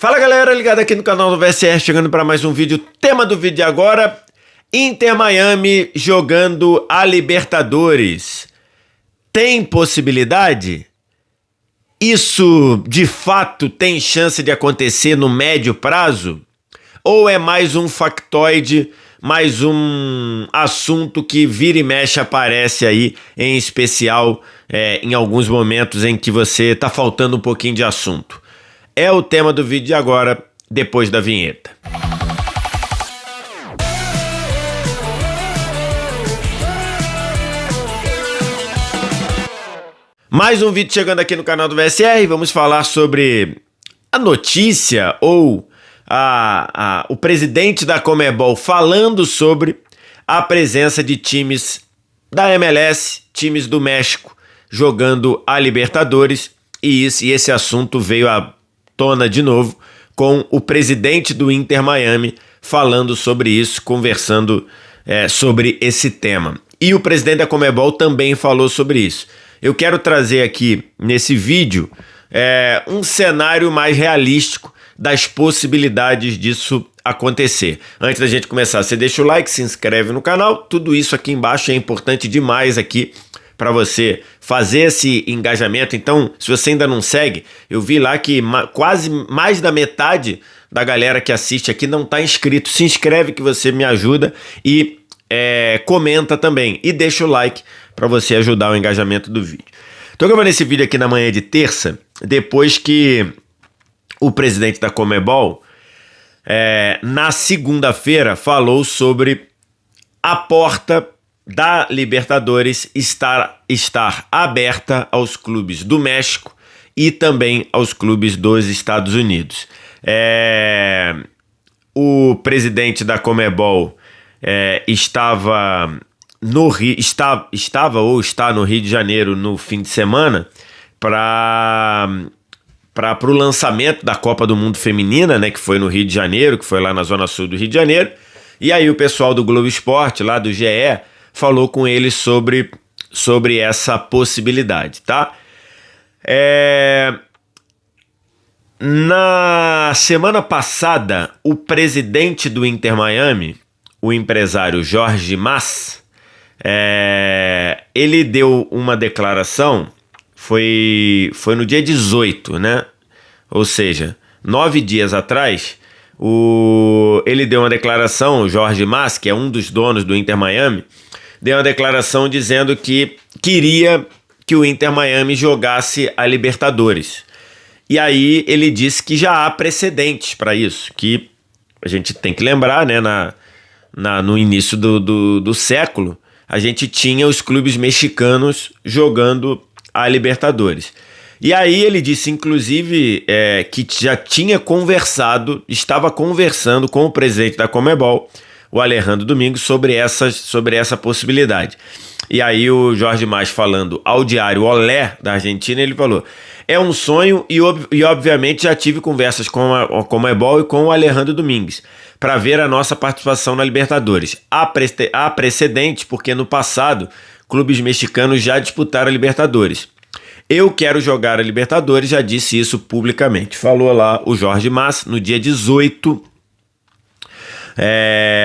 Fala galera, ligado aqui no canal do VSR, chegando para mais um vídeo. Tema do vídeo de agora: Inter Miami jogando a Libertadores. Tem possibilidade? Isso de fato tem chance de acontecer no médio prazo? Ou é mais um factoide, mais um assunto que vira e mexe aparece aí, em especial em alguns momentos em que você tá faltando um pouquinho de assunto? É o tema do vídeo de agora, depois da vinheta. Mais um vídeo chegando aqui no canal do VSR. Vamos falar sobre a notícia ou o presidente da Conmebol falando sobre a presença de times da MLS, times do México, jogando a Libertadores. E esse assunto veio à tona de novo com o presidente do Inter Miami falando sobre isso, conversando sobre esse tema. E o presidente da Conmebol também falou sobre isso. Eu quero trazer aqui nesse vídeo um cenário mais realístico das possibilidades disso acontecer. Antes da gente começar, você deixa o like, se inscreve no canal, tudo isso aqui embaixo é importante demais aqui para você fazer esse engajamento. Então, se você ainda não segue, eu vi lá que quase mais da metade da galera que assiste aqui não está inscrito. Se inscreve que você me ajuda e comenta também. E deixa o like para você ajudar o engajamento do vídeo. Estou gravando esse vídeo aqui na manhã de terça, depois que o presidente da Conmebol, na segunda-feira, falou sobre a porta da Libertadores estar aberta aos clubes do México e também aos clubes dos Estados Unidos. O presidente da Conmebol estava no Rio de Janeiro no fim de semana para o lançamento da Copa do Mundo Feminina, né, que foi no Rio de Janeiro, que foi lá na Zona Sul do Rio de Janeiro. E aí o pessoal do Globo Esporte, lá do GE, falou com ele sobre essa possibilidade, tá? Na semana passada, o presidente do Inter Miami, o empresário Jorge Mas, ele deu uma declaração, foi no dia 18, né? Ou seja, 9 dias atrás, ele deu uma declaração, o Jorge Mas, que é um dos donos do Inter Miami, deu uma declaração dizendo que queria que o Inter Miami jogasse a Libertadores. E aí ele disse que já há precedentes para isso, que a gente tem que lembrar, né, no início do século, a gente tinha os clubes mexicanos jogando a Libertadores. E aí ele disse, inclusive, que já estava conversando com o presidente da Conmebol, o Alejandro Domingos, sobre essa possibilidade. E aí o Jorge Mas, falando ao diário Olé da Argentina, ele falou: é um sonho e obviamente já tive conversas com a Conmebol e com o Alejandro Domingos para ver a nossa participação na Libertadores. Há precedentes porque no passado clubes mexicanos já disputaram a Libertadores. Eu quero jogar a Libertadores, já disse isso publicamente. Falou lá o Jorge Mas no dia 18,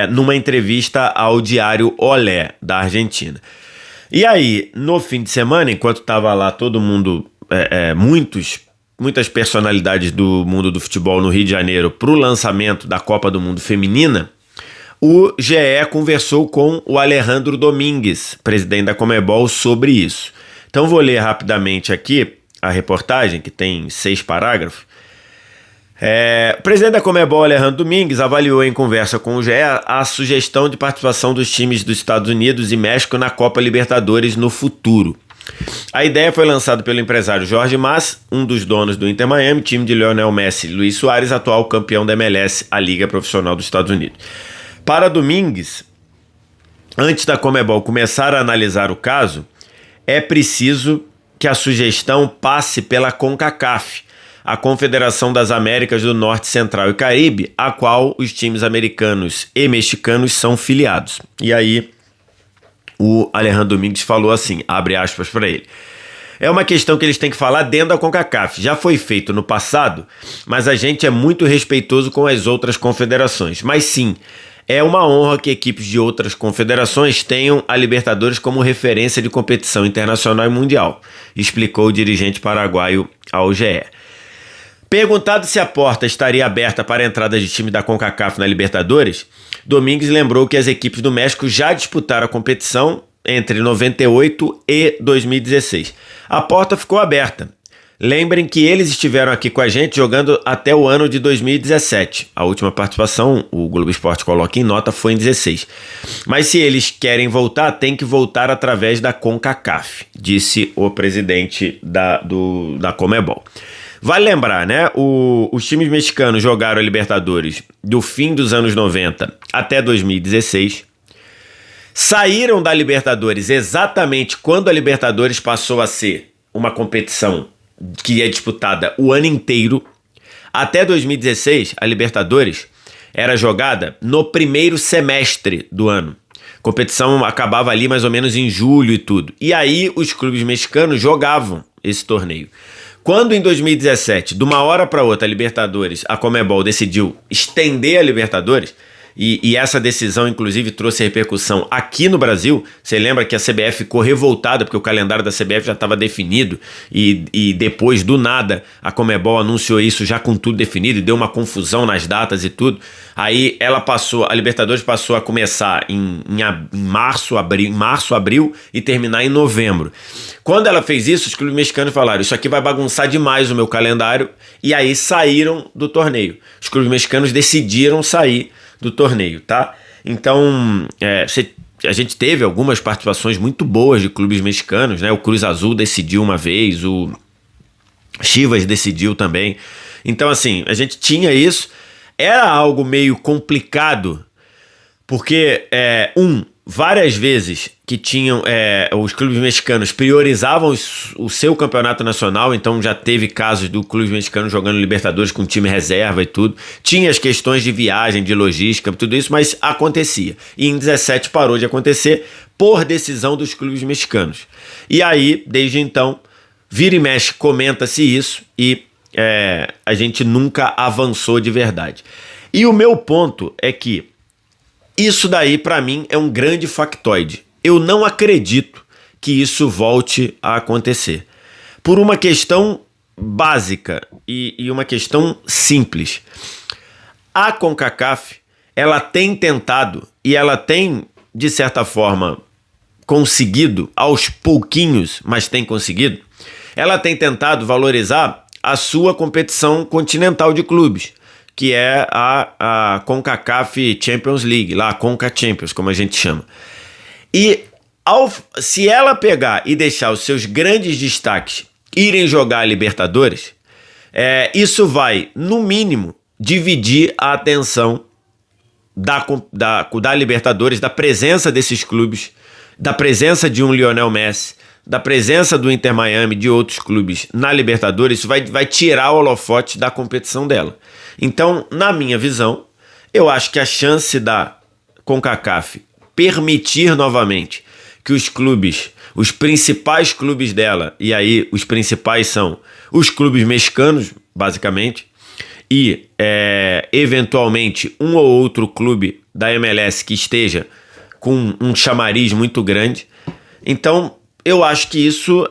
numa entrevista ao diário Olé da Argentina. E aí, no fim de semana, enquanto estava lá todo mundo, muitas personalidades do mundo do futebol no Rio de Janeiro para o lançamento da Copa do Mundo Feminina, o GE conversou com o Alejandro Domingos, presidente da Conmebol, sobre isso. Então vou ler rapidamente aqui a reportagem, que tem 6 parágrafos. O presidente da Conmebol, Alejandro Domingos, avaliou em conversa com o GE a sugestão de participação dos times dos Estados Unidos e México na Copa Libertadores no futuro. A ideia foi lançada pelo empresário Jorge Mas, um dos donos do Inter Miami, time de Lionel Messi e Luis Suárez, atual campeão da MLS, a Liga Profissional dos Estados Unidos. Para Domingos, antes da Conmebol começar a analisar o caso, é preciso que a sugestão passe pela CONCACAF, a Confederação das Américas do Norte, Central e Caribe, a qual os times americanos e mexicanos são filiados. E aí o Alejandro Domingos falou assim, abre aspas para ele: É uma questão que eles têm que falar dentro da CONCACAF. Já foi feito no passado, mas a gente é muito respeitoso com as outras confederações. Mas sim, é uma honra que equipes de outras confederações tenham a Libertadores como referência de competição internacional e mundial, explicou o dirigente paraguaio ao GE. Perguntado se a porta estaria aberta para a entrada de time da CONCACAF na Libertadores, Domingues lembrou que as equipes do México já disputaram a competição entre 98 e 2016. A porta ficou aberta. Lembrem que eles estiveram aqui com a gente jogando até o ano de 2017. A última participação, o Globo Esporte coloca em nota, foi em 16. Mas se eles querem voltar, tem que voltar através da CONCACAF, disse o presidente da Conmebol. Vale lembrar, né? Os times mexicanos jogaram a Libertadores do fim dos anos 90 até 2016. Saíram da Libertadores exatamente quando a Libertadores passou a ser uma competição que é disputada o ano inteiro. Até 2016, a Libertadores era jogada no primeiro semestre do ano. A competição acabava ali mais ou menos em julho e tudo. E aí os clubes mexicanos jogavam esse torneio. Quando em 2017, de uma hora para outra, a Conmebol decidiu estender a Libertadores, e essa decisão, inclusive, trouxe repercussão aqui no Brasil. Você lembra que a CBF ficou revoltada porque o calendário da CBF já estava definido e depois, do nada, a Conmebol anunciou isso já com tudo definido e deu uma confusão nas datas e tudo. Aí a Libertadores passou a começar em março, abril e terminar em novembro. Quando ela fez isso, os clubes mexicanos falaram: isso aqui vai bagunçar demais o meu calendário, e aí saíram do torneio. Os clubes mexicanos decidiram sair do torneio, tá? Então, a gente teve algumas participações muito boas de clubes mexicanos, né? O Cruz Azul decidiu uma vez, o Chivas decidiu também. Então, assim, a gente tinha isso. Era algo meio complicado, porque, várias vezes que tinham os clubes mexicanos priorizavam o seu campeonato nacional, então já teve casos do clube mexicano jogando Libertadores com time reserva e tudo. Tinha as questões de viagem, de logística, tudo isso, mas acontecia. E em 17 parou de acontecer por decisão dos clubes mexicanos. E aí, desde então, vira e mexe, comenta-se isso e a gente nunca avançou de verdade. E o meu ponto é que isso daí, para mim, é um grande factoide. Eu não acredito que isso volte a acontecer. Por uma questão básica e uma questão simples. A CONCACAF, ela tem tentado e ela tem, de certa forma, conseguido, aos pouquinhos, mas tem conseguido, ela tem tentado valorizar a sua competição continental de clubes, que é a CONCACAF Champions League, lá a Conca Champions, como a gente chama. E se ela pegar e deixar os seus grandes destaques irem jogar a Libertadores, isso vai, no mínimo, dividir a atenção da Libertadores, da presença desses clubes, da presença de um Lionel Messi, da presença do Inter Miami, de outros clubes na Libertadores. Isso vai tirar o holofote da competição dela. Então, na minha visão, eu acho que a chance da CONCACAF permitir novamente que os principais clubes dela, e aí os principais são os clubes mexicanos, basicamente, e eventualmente um ou outro clube da MLS que esteja com um chamariz muito grande. Então, eu acho que isso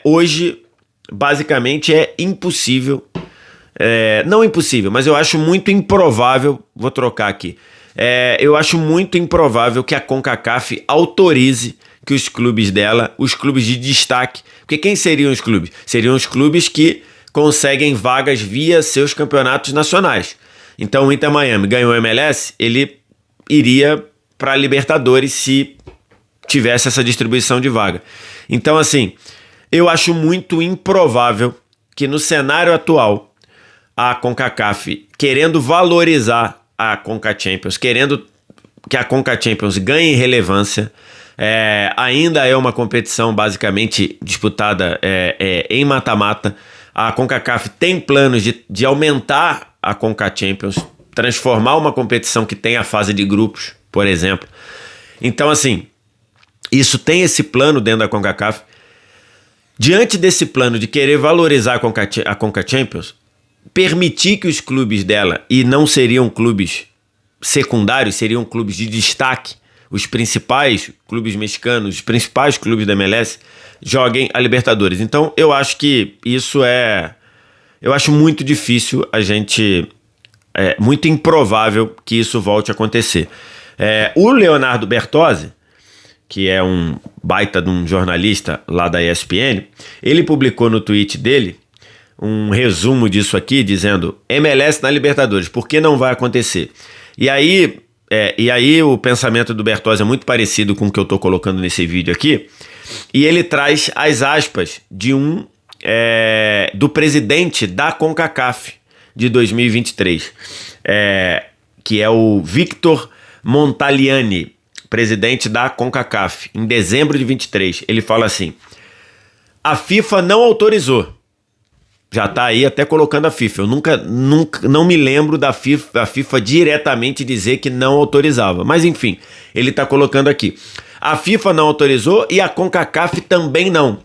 hoje, basicamente, é impossível. Não impossível, mas eu acho muito improvável. Vou trocar aqui. Eu acho muito improvável que a CONCACAF autorize que os clubes dela, os clubes de destaque, porque quem seriam os clubes? Seriam os clubes que conseguem vagas via seus campeonatos nacionais. Então o Inter Miami ganhou o MLS, ele iria para a Libertadores se tivesse essa distribuição de vaga. Então, assim, eu acho muito improvável que no cenário atual a CONCACAF, querendo valorizar a Conca Champions, querendo que a Conca Champions ganhe relevância, ainda é uma competição basicamente disputada em mata-mata. A CONCACAF tem planos de aumentar a Conca Champions, transformar uma competição que tem a fase de grupos, por exemplo. Então, assim, isso tem esse plano dentro da CONCACAF. Diante desse plano de querer valorizar a Conca Champions, permitir que os clubes dela, e não seriam clubes secundários, seriam clubes de destaque, os principais clubes mexicanos, os principais clubes da MLS, joguem a Libertadores. Então eu acho que isso eu acho muito difícil muito improvável que isso volte a acontecer. O Leonardo Bertozzi, que é um baita de um jornalista lá da ESPN, ele publicou no tweet dele um resumo disso aqui, dizendo: MLS na Libertadores, por que não vai acontecer? E aí o pensamento do Bertozzi é muito parecido com o que eu estou colocando nesse vídeo aqui, e ele traz as aspas de do presidente da CONCACAF de 2023, que é o Victor Montagliani, presidente da CONCACAF, em dezembro de 23. Ele fala assim: a FIFA não autorizou. Já tá aí até colocando a FIFA. Eu nunca não me lembro da FIFA diretamente dizer que não autorizava. Mas enfim, ele tá colocando aqui: a FIFA não autorizou e a CONCACAF também não.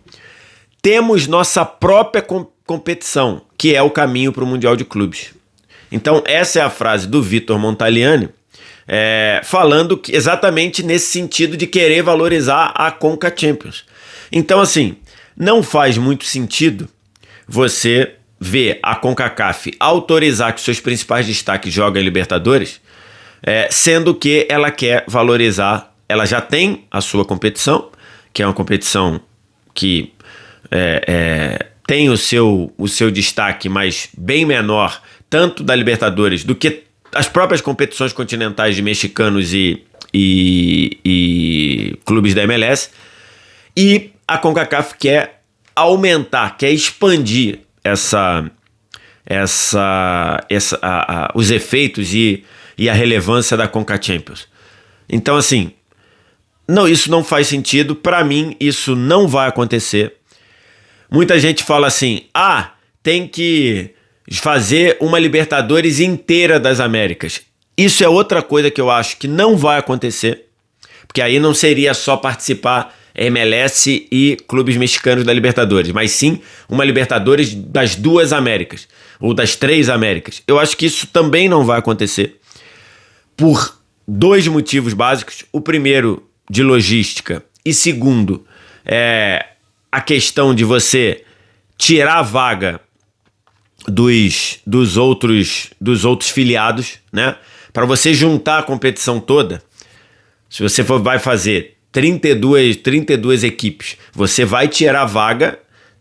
Temos nossa própria competição, que é o caminho para o Mundial de Clubes. Então essa é a frase do Victor Montagliani, falando exatamente nesse sentido de querer valorizar a Conca Champions. Então assim, não faz muito sentido você ver a CONCACAF autorizar que seus principais destaques joguem Libertadores, sendo que ela quer valorizar, ela já tem a sua competição, que é uma competição que tem o seu destaque, mas bem menor, tanto da Libertadores do que as próprias competições continentais de mexicanos e clubes da MLS, e a CONCACAF quer aumentar, quer expandir os efeitos e a relevância da Conca Champions. Então assim, isso não faz sentido. Para mim isso não vai acontecer. Muita gente fala assim: tem que fazer uma Libertadores inteira das Américas. Isso é outra coisa que eu acho que não vai acontecer, porque aí não seria só participar MLS e clubes mexicanos da Libertadores, mas sim uma Libertadores das duas Américas, ou das três Américas. Eu acho que isso também não vai acontecer, por dois motivos básicos. O primeiro, de logística, e segundo, a questão de você tirar a vaga dos outros filiados, né? Para você juntar a competição toda, se você vai fazer 32 equipes, você vai tirar vaga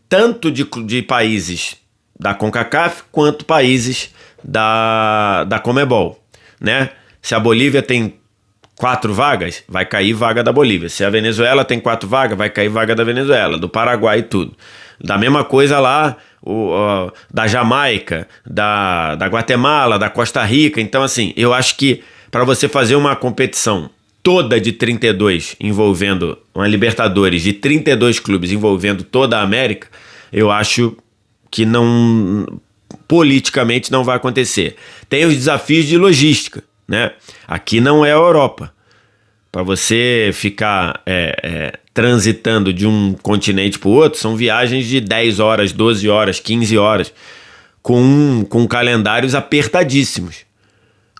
tanto de países da CONCACAF quanto países da Conmebol, né? Se a Bolívia tem 4 vagas, vai cair vaga da Bolívia. Se a Venezuela tem 4 vagas, vai cair vaga da Venezuela, do Paraguai e tudo. Da mesma coisa lá, da Jamaica, da Guatemala, da Costa Rica. Então assim, eu acho que para você fazer uma competição toda de 32, envolvendo uma Libertadores de 32 clubes, envolvendo toda a América, eu acho que politicamente não vai acontecer. Tem os desafios de logística, né? Aqui não é a Europa. Para você ficar transitando de um continente para o outro, são viagens de 10 horas, 12 horas, 15 horas, com calendários apertadíssimos.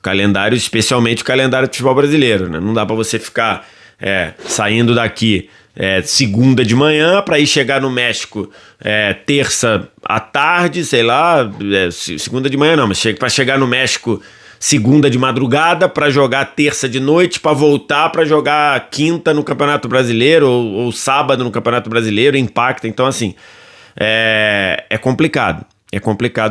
Calendário, especialmente o calendário do futebol brasileiro, né? Não dá para você ficar saindo daqui segunda de manhã para ir chegar no México terça à tarde, sei lá, segunda de manhã não, mas para chegar no México segunda de madrugada para jogar terça de noite, para voltar para jogar quinta no Campeonato Brasileiro ou sábado no Campeonato Brasileiro, impacta. Então assim, é complicado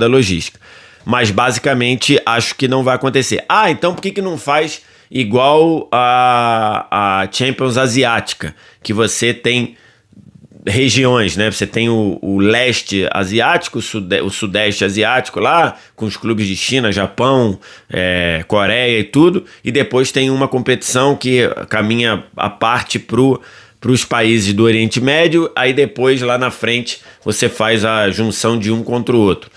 a logística. Mas basicamente acho que não vai acontecer. Então por que não faz igual a Champions Asiática, que você tem regiões, né? Você tem o leste asiático, o sudeste asiático lá, com os clubes de China, Japão, Coreia e tudo, e depois tem uma competição que caminha à parte para os países do Oriente Médio, aí depois lá na frente você faz a junção de um contra o outro.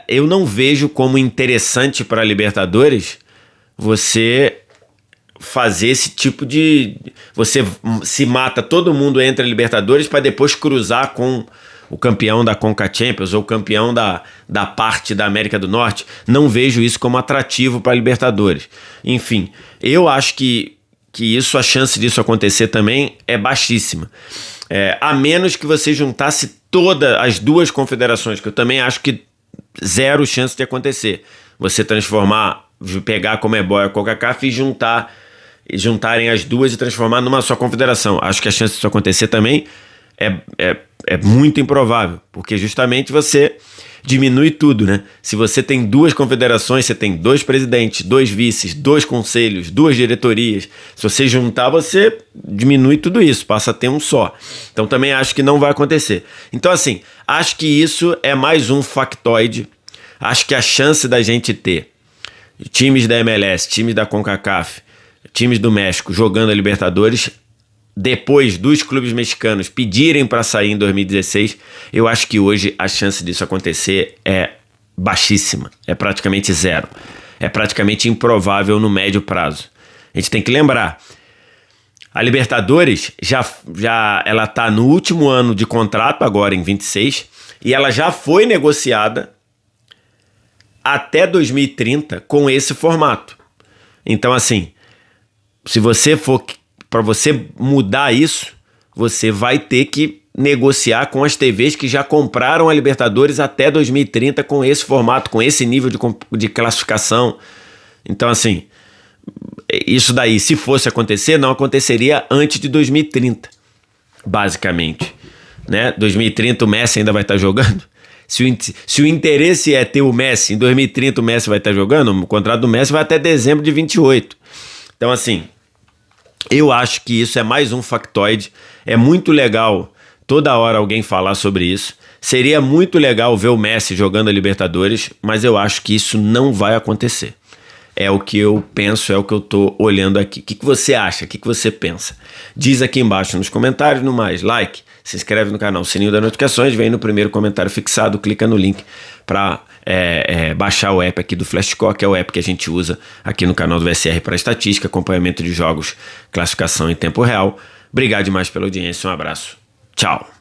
Eu não vejo como interessante para a Libertadores você fazer esse tipo de... Você se mata todo mundo entre a Libertadores para depois cruzar com o campeão da Conca Champions ou o campeão da parte da América do Norte. Não vejo isso como atrativo para a Libertadores. Enfim, eu acho que a chance disso acontecer também é baixíssima. A menos que você juntasse todas as duas confederações, que eu também acho que zero chance de acontecer. Você pegar a Conmebol e a CONCACAF e juntarem as duas e transformar numa só confederação. Acho que a chance disso acontecer também é muito improvável, porque justamente você diminui tudo, né? Se você tem duas confederações, você tem 2 presidentes, 2 vices, 2 conselhos, 2 diretorias. Se você juntar, você diminui tudo isso, passa a ter um só. Então também acho que não vai acontecer. Então assim, acho que isso é mais um factoide. Acho que a chance da gente ter times da MLS, times da CONCACAF, times do México jogando a Libertadores, depois dos clubes mexicanos pedirem para sair em 2016, eu acho que hoje a chance disso acontecer é baixíssima, é praticamente zero, é praticamente improvável no médio prazo. A gente tem que lembrar, a Libertadores ela está no último ano de contrato, agora em 26, e ela já foi negociada até 2030 com esse formato. Então assim, se você for... Para você mudar isso, você vai ter que negociar com as TVs que já compraram a Libertadores até 2030 com esse formato, com esse nível de classificação. Então, assim, isso daí, se fosse acontecer, não aconteceria antes de 2030, basicamente. Né? 2030 o Messi ainda vai estar jogando. Se o interesse é ter o Messi, em 2030 o Messi vai estar jogando, o contrato do Messi vai até dezembro de 28. Então, assim... Eu acho que isso é mais um factoide. É muito legal toda hora alguém falar sobre isso. Seria muito legal ver o Messi jogando a Libertadores, mas eu acho que isso não vai acontecer. É o que eu penso, é o que eu tô olhando aqui. O que você acha? O que você pensa? Diz aqui embaixo nos comentários. No mais, like, se inscreve no canal, sininho das notificações, vem no primeiro comentário fixado, clica no link para baixar o app aqui do Flashscore, que é o app que a gente usa aqui no canal do VSR para estatística, acompanhamento de jogos, classificação em tempo real. Obrigado demais pela audiência, um abraço, tchau.